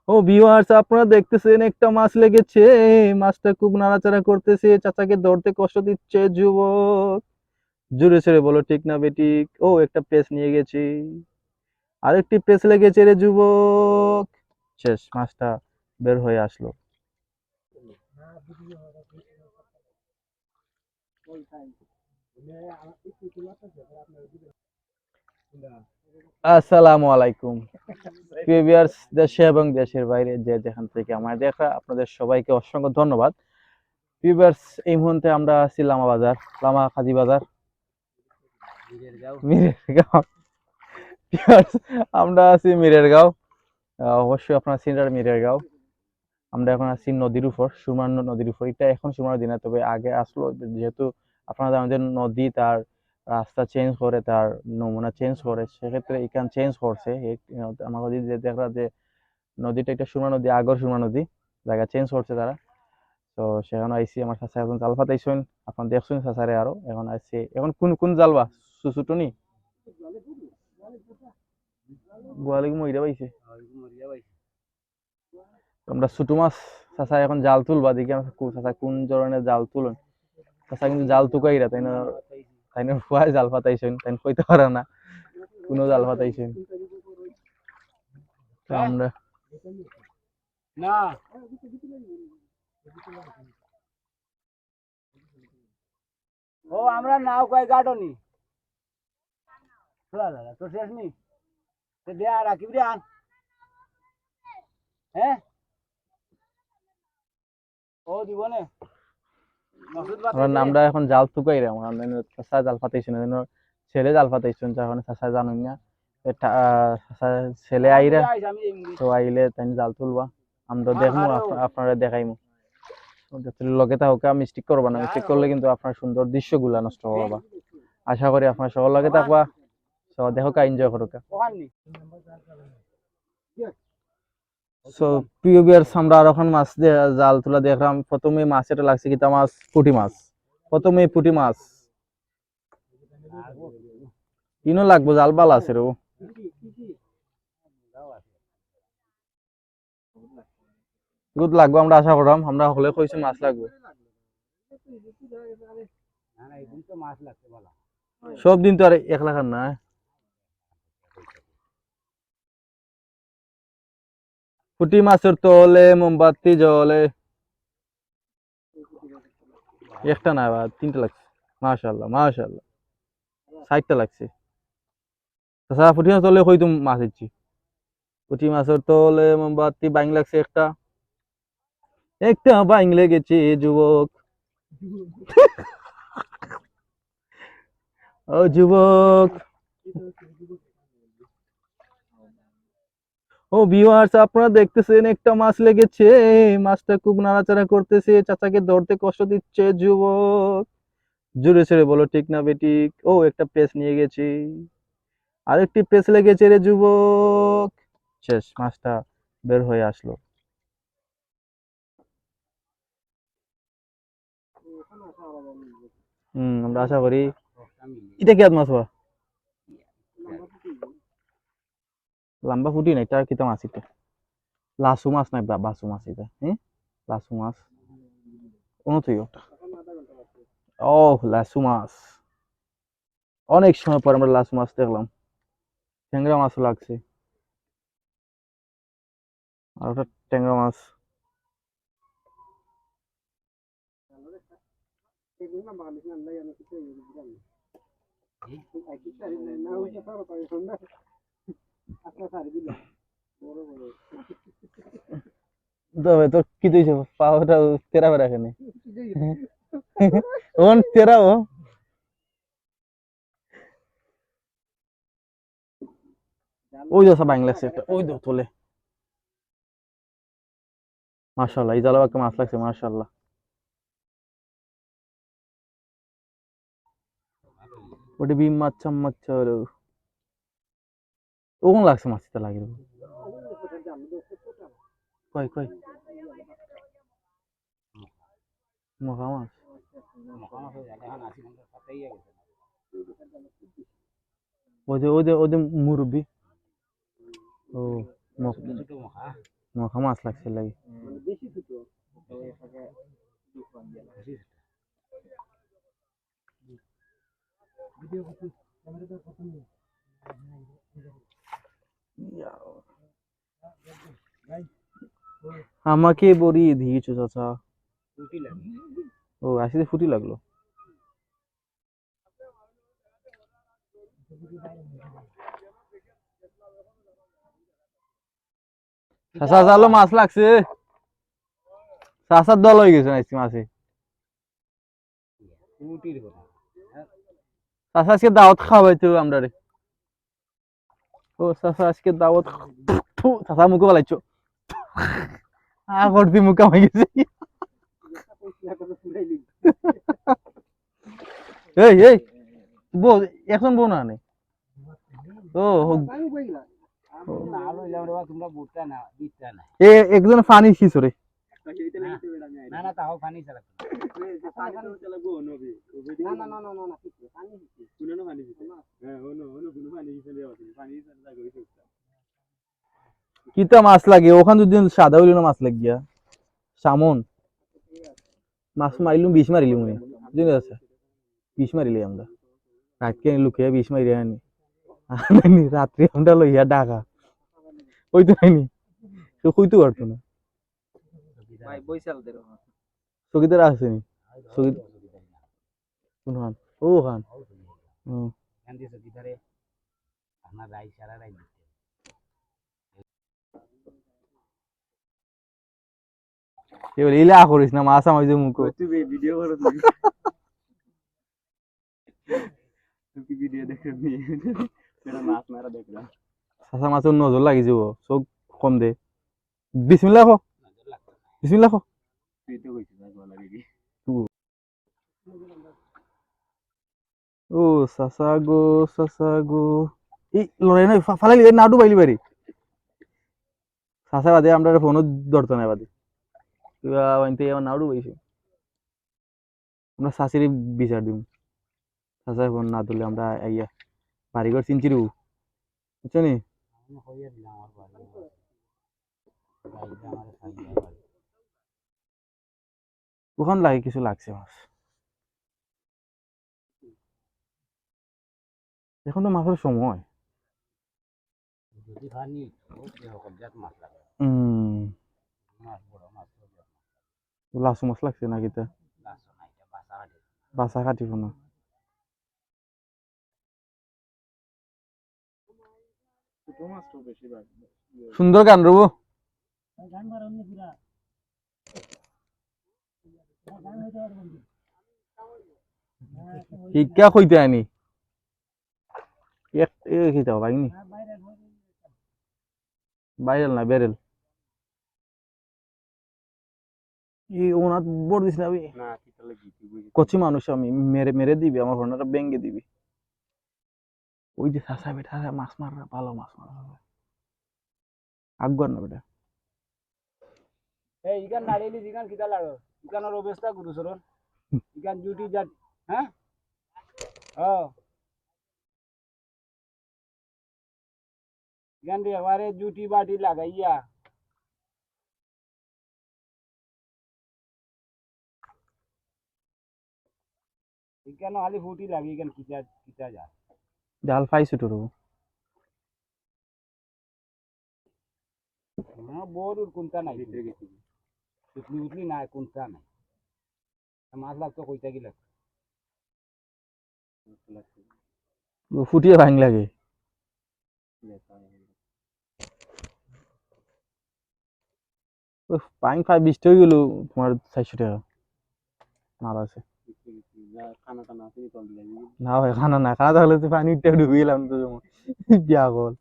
ও viewers, আপনারা দেখতেছেন একটা মাছ লেগেছে। মাছটা খুব নাড়াচাড়া করতেছে, চাচাকে ধরতে কষ্ট দিচ্ছে যুবক। জোরে সোরে বলো ঠিক না বেঠিক। ও একটা পেঁচ নিয়ে গেছি, আরেকটি পেঁচ লেগেছে রে যুবক। শেষ, মাছটা বের হয়ে আসলো। আসসালামু আলাইকুম প্রিয় ভিউয়ার্স, দেশে এবং দেশের বাইরে যে যেখান থেকে আমার দেখা, আপনাদের সবাইকে অসংখ্য ধন্যবাদ। প্রিয় ভিউয়ার্স, এই মুহূর্তে আমরা আছি লামা বাজার, লামা কাজী বাজার, মিরেরগাঁও। ভিউয়ার্স, আমরা আছি মিরেরগাঁও। অবশ্যই আপনারা সিনিয়র মিরেরগাঁও। আমরা এখন আছি নদীর উপর, সুরমা নদীর উপর। এটা এখন সুরমা নদী না, তবে আগে আসলো। যেহেতু আপনারা জানেন যে নদী তার রাস্তা চেঞ্জ করে, তার নমুনা চেঞ্জ করে, সেক্ষেত্রে এখান চেঞ্জ করছে। আমার নদী যে দেখা যে নদীটা, এটা সুরমা নদী, আগর সুরমা নদী, জায়গা চেঞ্জ করছে তারা। তো সেখানে আইসি, আমার চাচা এখন জাল ফাটাইছেন, আপনার দেখছেন চাচারে। আরো এখন আইসি, এখন কোন কোন জালবা সুসুটনি গোয়ালিকে মরিয়া পাইছে। আমরা ছোট মাছ, চাচা এখন জাল তুলবা দেখি। আমরা চাচা কোন ধরনের জাল তুলেন। চাচা কিন্তু জাল তুকাইরা, তাই না? তাই না, ফুয়ায় জাল ফাটাইছেন, তাই কইতে পারে না কোনো জাল ফাটাইছেন। তো আমরা না ও আমরা নাও কয় গাটনি তো শেষ নি দেয়া রাখিব রে আন হ্যাঁ ও দিব নে মসুদ বাতাই দে আমরা এখন জাল তুকাইরা, আমরা চাচা জাল ফাটাইছেন, ছেলে জাল ফাটাইছেন, যখন চাচা জানুন না। চাচা ছেলে আইরা, তো আইলে তাই জাল তুলবা, আমরা দেখবো, আপনারা দেখাইমু। লগে থাকা মিস্টেক করবা না, মিস্টেক করলে কিন্তু আপনার সুন্দর দৃশ্যগুলা নষ্ট করবা। আশা করি আপনার সবার লগে থাকবা, সবাই দেখো কা, এনজয় করো কা। সো প্রিয় ভিউয়ার্স, আমরা আর এখন মাছ জাল তোলা দেখলাম। প্রথমে মাছ এটা লাগছে কিতা মাছ, পুঁটি মাছ। প্রথমে পুঁটি মাছ ইনো লাগবো, জাল বালা আছে রে। দুধ লাগবো, আমরা আশা করলাম, আমরা হলে কইছি মাছ লাগবে। সব দিন তো আর এক লাখ না। পুঁটি মাছের তলে মোমবাতি জ্বলে। একটা না, বা তিনটা লাগছে। মাশাআল্লাহ মাশাআল্লাহ, 60টা লাগছে। তাছাড়া পুঁটি মাছ তলে কই তুমি মাছ দিচ্ছি। পুঁটি মাছের তলে মোমবাতি বাইং লাগছে একটা, একটা বাইং লেগেছে যুবক। ও যুবক। ও ভিউয়ার্স, আপনারা দেখতেছেন একটা মাছ লেগেছে। মাছটা খুব নাড়াচাড়া করতেছে, চাচাকে ধরতে কষ্ট দিচ্ছে যুবক। জোরে সোরে বলো ঠিক না বেঠিক। ও একটা পেঁচ নিয়ে গেছি, আরেকটি পেঁচ লেগেছে রে যুবক। শেষ, মাছটা বের হয়ে আসলো। আমরা আশা করি এটা কি মাছ হওয়া। লম্বা ফুটি না, এটা কিতা মাছ এটা? লাসু মাছ নাই, বাসু মাছ এটা, হ্যাঁ? লাসু মাছ তুই ওটা। ও লাসু মাছ, অনেক সময় পর আমরা লাসু মাছ দেখলাম। ট্যাংরা মাছও লাগছে, আর ওটা ট্যাংরা মাছ। তবে তোর কি দিয়েছে, পাওয়াটা তেরা বেড়া এখানে। ওন তেরা ও। ওই তো সব বাংলাদেশে একটা, ওই তো তোলে। মাশাআল্লাহ, এই জালাও একটা মাছ লাগছে, মাশাআল্লাহ। ওটা বিম মাছ চাম্মাচ হলো। ওগুন লাগছে, মাছটা লাগে কই কই মহা মাছ। ওই যে মুরব্বি। ও ছোট মখা মখা মাছ লাগছে লাগে বেশি ছোট তো এটাকে দুফান দিয়ে বেশি ভিডিও করতে ক্যামেরাটা কত নিয়ে ভাই আমাকে বড়িয়ে দিয়েছো চাচা। ফুটি লাগে ও আসলে ফুটি লাগলো। চাচা জালো মাছ লাগছে। চাচার দল হয়ে গেছে নাকি মাছে। ফুটির কথা চাচা আজকে দাওয়াত খাওয়াইতো আমরা রে। ও চাচা আজকে দাওয়াত চাচা মুখে বলাইছো করতে মুখে হয়ে গেছে। এই এই বউ এখন বউ না নে ও না হলো আমরা তোমরা বুটটা না দিতে না এ একজন পানি খিস রে না না তাও পানি চালা না না না না না না পানি শুনো পানি হ্যাঁ ওনো ওনো কোনো পানি চলে আসে পানি চালা গই কিতা মাছ লাগে ওখান যদি সাদা হইল না মাছ লাগিয়া সামন মাছ মারিলুম 20 মারিলুম বুঝলি আছে 20 মারিলি আমরা রাতকে লুকিয়ে 20 মারি আনি রাত্রি আমরা লইয়া ডাকা ওই তো হয়নি তো কইতে পারতো না ভাই বইসাল দে সগিদার আসেনি সগিদ কোন খান ও খান গান্ধী সগিদারে আমার রাই সারা রাই এবার ইলা করিস না মাছ আমার যে মুখ তুই ভিডিও করো তুই তুই ভিডিও দেখে নি সেটা মাছ মারা দেখলাম সাসা মাছের নজর লাগি যাব চোখ কম দে বিসমিল্লাহ কো বিসমিল্লাহ কো তুই তো কইছিস ভাই ভালো লাগে ও সাসা গো এই লড়াই নয় ফালাইলি নাডু বাইলি বাড়ি সাসা বাদে আমরা ফোনও ধরতো না বাদে ওইতে আমার নাড়ু পাইছে আমরা শাশুড়ি বিচার দিব শাশার ফোন না ধরলে আমরা আইয়া বাড়িঘর চিনছি রু বুঝছো নি হইয়া দিলাম আমার বাড়ি আমার খাইয়া বাড়ি ওখান লাগে কিছু লাগছে মাছ এখন তো মাছের সময় যদি খানি কবজাত মাছ লাগে মাছ বড় মাছ লাসু মাছ লাগছে নাকি তা লাস্ট না এটা বাসা হাটে বাসা কাটিব না ছোট মাছ তো বেশি ভাগ সুন্দর গান রবো গান মারন নি পুরা গান হইতে পারবো শিক্ষা কইতে আনি এক এ খিতাও ভাইনি বাইরেল না বেরেল এই ওনার বড় দিস না আমি না কি তাহলে গিতি বুঝি কচি মানুষ আমি মেরে মেরে দিবি আমার ফোনটা ভেঙে দিবি ওই যে সাসা বেটা মাছ মারা ভালো মাছ মারা আগবার না বেটা এই ইগান নাড়িলি ইগান কিতা লাগো ইগানের অবস্থা গুরু সরন ইগান ডিউটি যা হ্যাঁ ইগান রে আমারে ডিউটি বাটি লাগাইয়া ইগান খালি ফুটি লাগি ইগান কিতা কিতা যা জাল পাইছো তো রবো বড়ুর কোনটা নাই উঠলি উঠলি নাই কোনটা নাই মাছ লাগতো কইতা গিলা ফুটিয়ে ভাঙ লাগে পাইন 5-20 হয়ে গেল তোমার 400 টাকা মার আছে খানা টানা আছে কল দিলাম না ভাই খানা না খানা তাহলে তো পানি উঠে ডুবে গেলাম তো যেমন বিয়া কল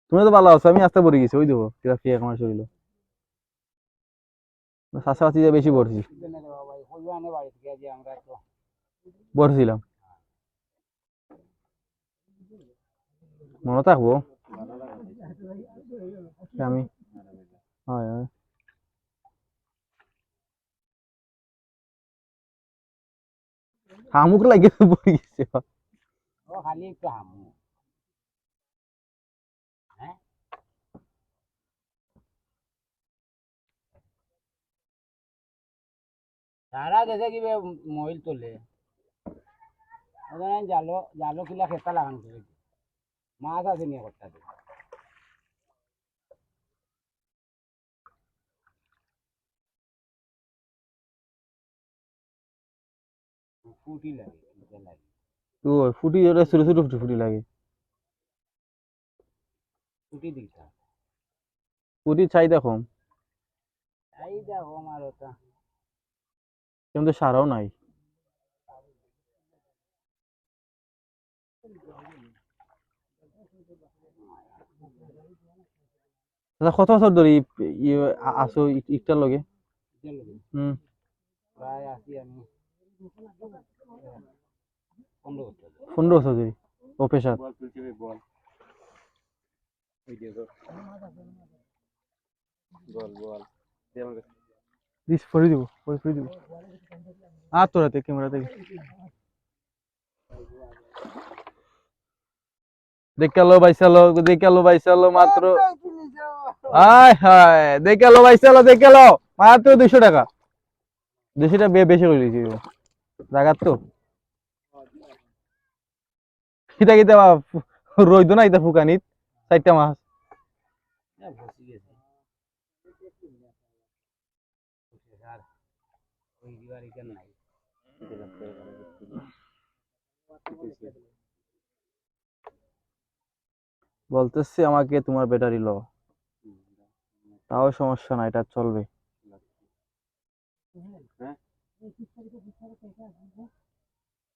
তুমি তো ভালো আছো আমি আস্তে পড়ে গেছি ওই দেবো কিরা ফিয়া আমার শরীর শাশাশি যে বেশি পড়ছি ভাই হইবানে বাড়ি থেকে যে আমরা তো পড়ছিলাম মনে থাকবো আমি হয় হয় হামুক লাগে পড়ে গেছে খালি একটু হামু সারা দেশে কি মহিল তোলে ওখানে জালো জালো কিলা খেতা লাগানো করে মাছ আছে নিয়ে করতে ফুটি লাগে ফুটে লাগে ও ফুটি ওটা ছোট ছোট ফুটি ফুটি লাগে। ফুটি দিতা ফুটির চাহিদা কম, এই দেখো আমার ওটা কিন্তু সারাও নাই। আচ্ছা, কত বছর ধরে আসো ইটার লগে? হুম। প্রায় আছি আমি 15 বছর 15 বছর ধরে ও পেশার। বল তুলছি বল ভিডিও বল বল দিস ফরি দিব ফরি দিব। তোরাতে ক্যামেরা থেকে দেখালো বাইসালো মাত্র। হায় হায় দেখালো বাইসালো দেখালো মাত্র 200 টাকা। 200 টাকা বেশি করে দিয়েছি জাগাত তো কিতা কিতা রইদ না ইতা ফুকানিত 4টা মাছ। বসি গেছে আর ওই দিবার এখান নাই বলতেছি আমাকে তোমার ব্যাটারি লো, তাও সমস্যা না, এটা চলবে।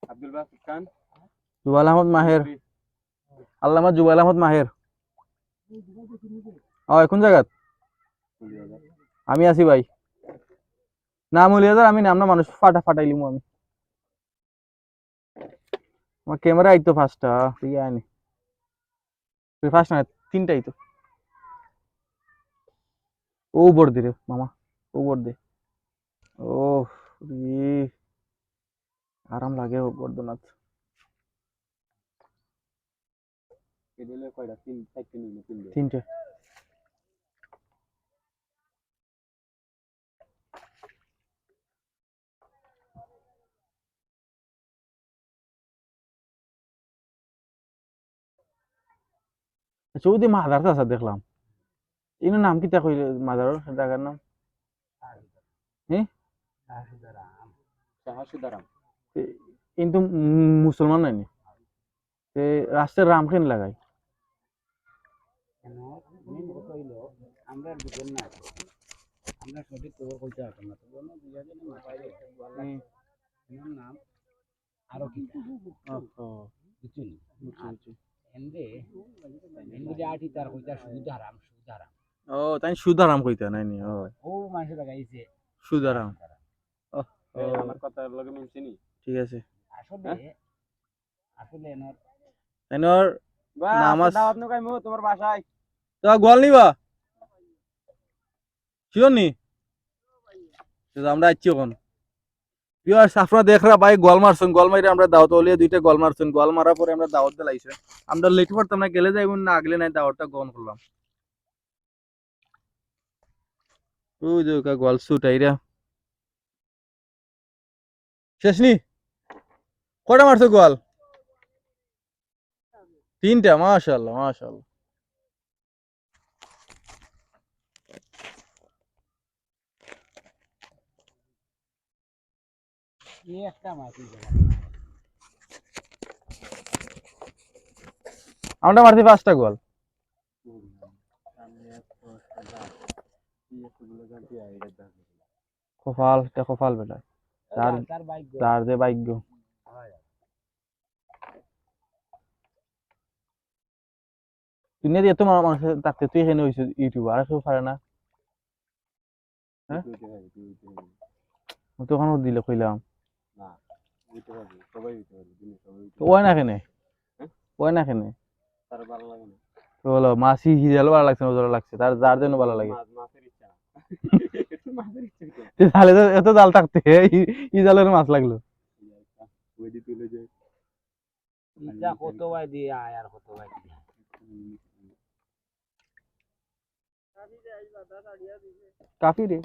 আব্দুল বাসিত খান জুবাইল আহমদ মাহের, আল্লামা জুবাইল আহমদ মাহের। কোন জায়গাত? আমি আছি ভাই। না মুলিয়াদার আমি নাম না, মানুষ ফাটাইলিমু আমি। আমার ক্যামেরা আইতো ফার্স্টটা ঠিক আইনি, ফার্স্ট না 3টাই তো। ও বড় দে রে মামা, ও বড় দে। ও রে আরাম লাগে ও বর্ধনাথ। এদিলে কয়টা 3 4টা নিলো 3 3টে। চৌদি মাদার আছে দেখলাম, এর নাম কি তা কইলে মাদার জায়গার নাম? হ্যাঁ সাহাসুদারাম কিন্তু মুসলমান নাই নি, রাষ্ট্রের রাম কেন লাগাই? কেন মেন কথা হইলো আমরা দুজন না আমরা সঠিক খবর কইতে পারতাম না তো বলো দুইজন মাথায় রে এর নাম আরো কি বুঝছেন এন্ডে এন্ডে আটি তার কইতা সুদারাম সুদারাম ও তাই সুদারাম কইতা নাই নি? ও মানুষ লাগাইছে সুদারাম। আমার কথা লগে মিলছে নি? ঠিক আছে। আসলে আসলে এনার এনর নামাজ দাওয়াত নকাইমু তোমার বাসায় তো গোয়াল নিবা শিওর নি? আমরা আইছি এখন। ভিউয়ার্স আপনারা দেখরা ভাই গোল মারছেন, গোল মাইরে আমরা দাওয়াত হলিয়ে 2টা গোল মারছেন, গোল মারার পরে আমরা দাওয়াত দিলাইছে। আমরা লেট করতাম না, গেলে যাইবুন না আগলে নাই দাওয়াতটা গ্রহণ করলাম। ওই যে গোল শুট আইরা শেষ নি? কটা মারছো গোল? 3টা। মাশাআল্লাহ মাশাআল্লাহ। এই একটা মাটি আমরা মারছি 5টা গোল। কপাল এটা কপাল বেটা, তার তার বাইক তার যে ভাগ্য। দুনিয়াতে এত মানুষ থাকতে তুই এখানে হইছিস ইউটিউবার, আর কেউ পারে না? হ্যাঁ তখন দিলে কইলাম ওই না কেনে, ওই না কেনে তার ভালো লাগে না তো বলো মাসি হিজালো ভালো লাগছে না ওজোর লাগছে, তার যার জন্য ভালো লাগে। মাছের ইচ্ছা মাছের ইচ্ছা তাহলে তো এত জাল থাকতে ই জালের মাছ লাগলো। ওই দি তুলে যায় ইচ্ছা কত ভাই দিয়ে আয় আর কত ভাই দিয়ে কাফি রে।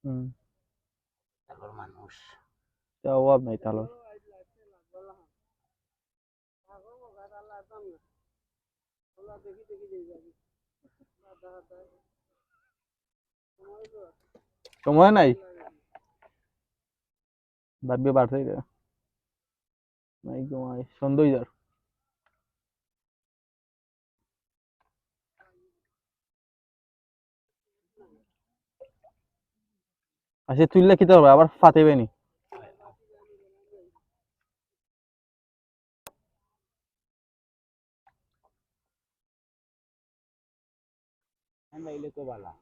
হুম, তারপর মানুষ তা অভাব নাই তাহলে। সময় নাই, ভাববে বাড়ছে নাই ঘুমাই সন্দেহ যার। আচ্ছা তুললে কি হবে আবার ফাতেবে নি। আমরা এলে তো বালা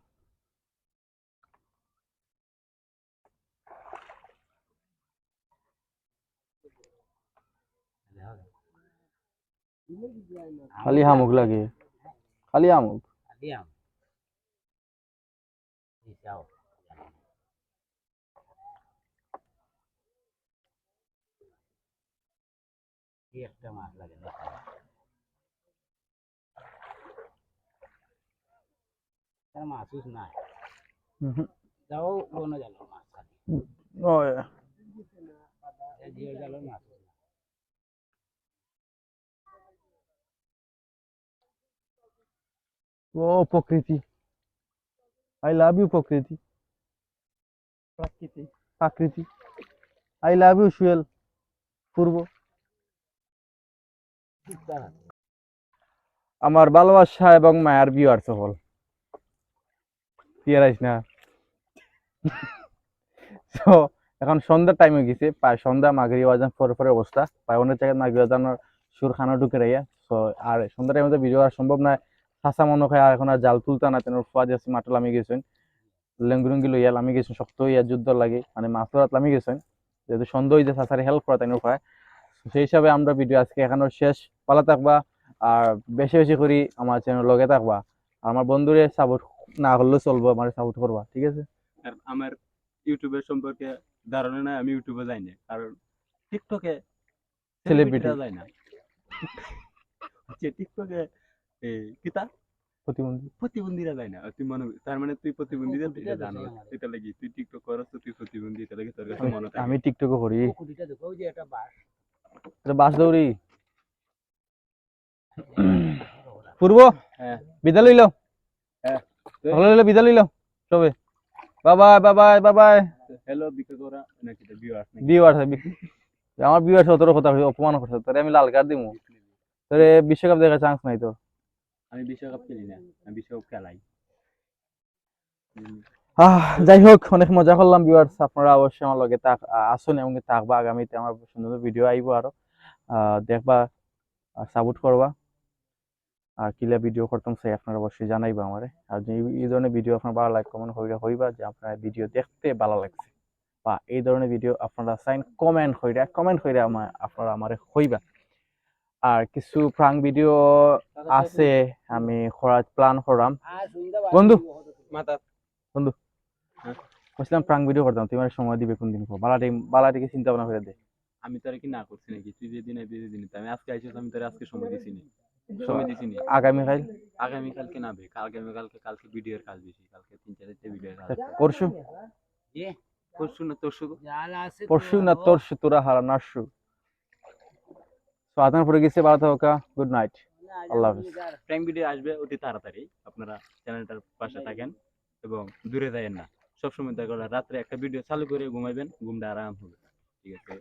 খালি হামুক লাগে, খালি হামুক। দিয়াম যাও কি একটা মাছ লাগে না তার মাছুস নাই যাও কোন জালো মাছ খালি ওই জিও জালো মাছ ও প্রকৃতি, আই লাভ ইউ প্রকৃতি, প্রাকৃতি প্রাকৃতি, আই লাভ ইউ সুয়েল পূর্ব। আমার ভালোবাসা এবং মায়ার ভিউয়ার সকল ক্লিয়ার আইস না। তো এখন সন্ধ্যার টাইম হয়ে গেছে, প্রায় সন্ধ্যা মাগরি আজান পরে পরে অবস্থা, প্রায় অনেক জায়গায় মাগরি আজানোর সুর খানা ঢুকে রাইয়া। তো আর সন্ধ্যা টাইমে তো ভিডিও আর সম্ভব নয়, চাচা মনে হয় আর এখন আর জাল তুলতা না, তেন ফুয়া যাচ্ছে মাঠে লামি গেছেন, লেঙ্গুরুঙ্গি লইয়া লামি গেছেন, শক্ত হইয়া যুদ্ধ লাগে মানে মাছ ধরাত লামি গেছেন, যেহেতু সন্ধ্যা হইতে চাচারে হেল্প করা তাই উপায়। সেই হিসাবে আমরা ভিডিও আজকে এখানে শেষ, ভালো থাকবা আর বেশি বেশি করে আমার চ্যানেল লগে থাকবা, আর আমার বন্ধুরে সাপোর্ট না করলেও চলবো, আমার সাপোর্ট করবা, ঠিক আছে। আর আমার ইউটিউবের সম্পর্কে ধারণা নাই, আমি ইউটিউবে যাই না, কারণ টিকটকে সেলিব্রিটি সেলিব্রিটিরা যায় না। যে টিকটকে কিতা প্রতিবন্ধী, প্রতিবন্ধীরা যায় না, তুই মনে তার মানে তুই প্রতিবন্ধীদের তুই জানো, এটা লাগি তুই টিকটক করছ, তুই প্রতিবন্ধী, এটা লাগি তোর কাছে মনে থাকে। আমি টিকটকে করি, কুকুরটা দেখো ওই যে একটা বাস এটা বাস দৌড়ি পূর্ব হ্যাঁ বিদায় লইল, হ্যাঁ সকালে লইল বিদায় লইল সবে, বাবাই বাবাই বাবাই। হ্যালো বিকাশ ওরা নাকি ভিউয়ার্স নাকি ভিউয়ার্স আমার ভিউয়ার্স তোর কথা অপমান করছে, তোরে আমি লাল কার্ড দিমু, তোরে বিশ্বকাপ দেখার চান্স নাই তোর। আমি বিশ্বকাপ খেলি না, আমি বিশ্বকাপ খেলাই। যাই হোক অনেক মজা করলাম ভিউয়ার্স, আপনারা অবশ্যই আমার লগে আসুন এবং থাকবা, আগামীতে আমার সুন্দর ভিডিও আইবো আরো, দেখবা আর সাপোর্ট করবা, আর কিলা ভিডিও করতাম সেই আপনারা অবশ্যই জানাইবা আমারে, আর যে এই ধরনের ভিডিও আপনার ভালো লাগে কমেন্ট হইবা যে আপনার ভিডিও দেখতে ভালো লাগছে, বা এই ধরনের ভিডিও আপনারা চাইন কমেন্ট কইরা আপনারা আমারে হইবা। আর কিছু প্রাঙ্ক ভিডিও আছে আমি করার প্ল্যান করাম বন্ধু, মাথা বন্ধু হ্যাঁ? বলছিলাম প্রাঙ্ক ভিডিও করতাম, তুমি আমার সময় দিবে কোন দিন বালাটিকে চিন্তা ভাবনা করে দে। আমি তোরা কি না করছি নাকি, তুই যেদিন আইবি যেদিন, আমি আজকে আইছিস, আমি তোরা আজকে সময় দিছি নি, সময় দিছি নি। আগামীকাল আগামীকালকে না বে, আগামীকালকে কালকে ভিডিওর কাজ বেশি, কালকে 3-4টা ভিডিওর কাজ। পরশু এ পরশু না তোর শুধু জাল আছে পরশু না তরশু তোরা হারা নারশু। তো আদান পড়ে গেছে, ভালো থাকা, গুড নাইট, আল্লাহ হাফিজ। প্র্যাঙ্ক ভিডিও আসবে অতি তাড়াতাড়ি, আপনারা চ্যানেলটার পাশে থাকেন এবং দূরে যাবেন না, সবসময় দেখা রাত্রে একটা ভিডিও চালু করে ঘুমাইবেন, ঘুমটা আরাম হবে, ঠিক আছে।